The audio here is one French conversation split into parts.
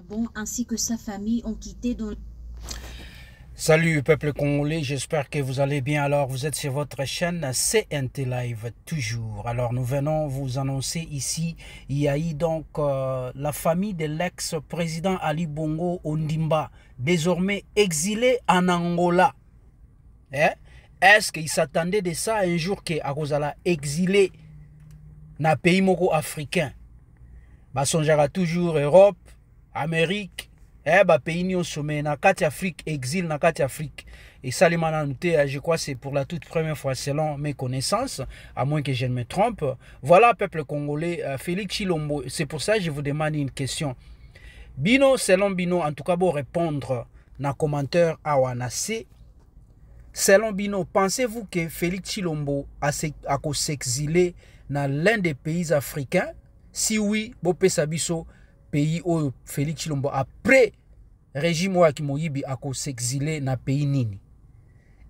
Gabon ainsi que sa famille ont quitté dans... Salut peuple congolais, j'espère que vous allez bien. Alors vous êtes sur votre chaîne CNT Live toujours. Alors nous venons vous annoncer ici, il y a eu donc la famille de l'ex-président Ali Bongo Ondimba, désormais exilé en Angola. Est-ce qu'il s'attendait de ça un jour que Akozala exilé dans un pays moko africain? Sonjara toujours Europe, Amérique, pays ni au sommet, na kati Afrique, exil na kati Afrique. Et ça, les mananoutés, je crois que c'est pour la toute première fois selon mes connaissances, à moins que je ne me trompe. Voilà, peuple congolais, Félix Tshilombo, c'est pour ça que je vous demande une question. Bino, selon Bino, en tout cas, pour répondre dans commentaire à Wanase, selon Bino, pensez-vous que Félix Tshilombo a s'exilé dans l'un des pays africains? Si oui, Bopé Sabiso, pays où Félix Tshilombo, après régime Waki Moyibi, a s'exilé dans le pays Nini?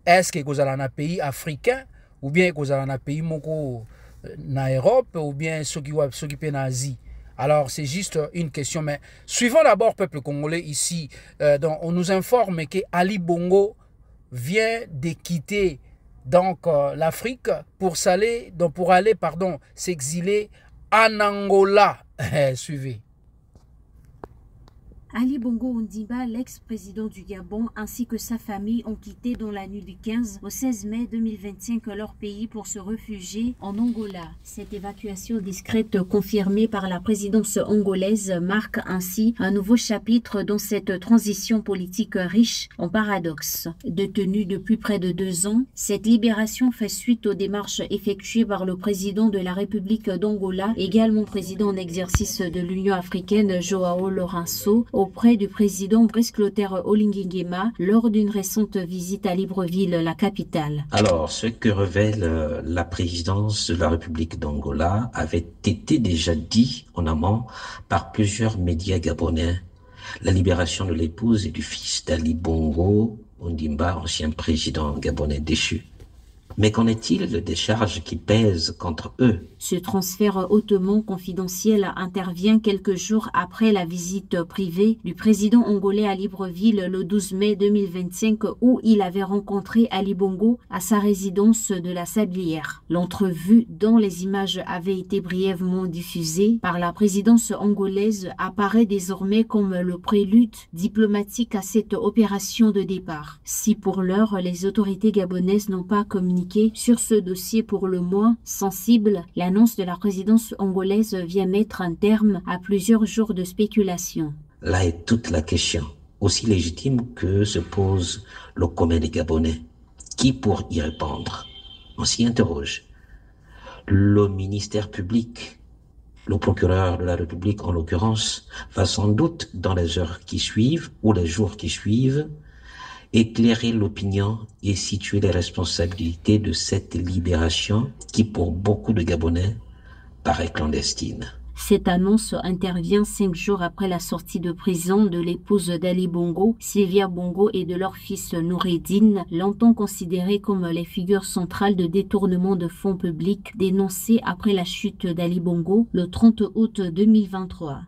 Est-ce que vous allez dans un pays africain, ou bien vous allez dans un pays moko en Europe, ou bien ceux qui s'occupent en Asie? Alors, c'est juste une question. Mais suivons d'abord, peuple congolais, ici. Donc, on nous informe que Ali Bongo vient de quitter l'Afrique pour aller s'exiler en Angola. Suivez. Ali Bongo Ondimba, l'ex-président du Gabon, ainsi que sa famille ont quitté dans la nuit du 15 au 16 mai 2025 leur pays pour se réfugier en Angola. Cette évacuation discrète confirmée par la présidence angolaise marque ainsi un nouveau chapitre dans cette transition politique riche en paradoxes. Détenu depuis près de 2 ans, cette libération fait suite aux démarches effectuées par le président de la République d'Angola, également président en exercice de l'Union africaine Joao Lourenço, auprès du président Brice Clotaire Oligui Nguema lors d'une récente visite à Libreville, la capitale. Alors, ce que révèle la présidence de la République d'Angola avait été déjà dit en amont par plusieurs médias gabonais. La libération de l'épouse et du fils d'Ali Bongo Ondimba, ancien président gabonais déchu. Mais qu'en est-il des charges qui pèsent contre eux? Ce transfert hautement confidentiel intervient quelques jours après la visite privée du président angolais à Libreville le 12 mai 2025 où il avait rencontré Ali Bongo à sa résidence de la Sablière. L'entrevue dont les images avaient été brièvement diffusées par la présidence angolaise apparaît désormais comme le prélude diplomatique à cette opération de départ. Si pour l'heure les autorités gabonaises n'ont pas communiqué sur ce dossier pour le moins sensible, l'annonce de la présidence angolaise vient mettre un terme à plusieurs jours de spéculation. Là est toute la question, aussi légitime que se pose le commun des Gabonais. Qui pour y répondre? On s'y interroge. Le ministère public, le procureur de la République en l'occurrence, va sans doute dans les heures qui suivent ou les jours qui suivent éclairer l'opinion et situer les responsabilités de cette libération qui, pour beaucoup de Gabonais, paraît clandestine. Cette annonce intervient 5 jours après la sortie de prison de l'épouse d'Ali Bongo, Sylvia Bongo, et de leur fils Noureddine, longtemps considérés comme les figures centrales de détournement de fonds publics dénoncés après la chute d'Ali Bongo le 30 août 2023.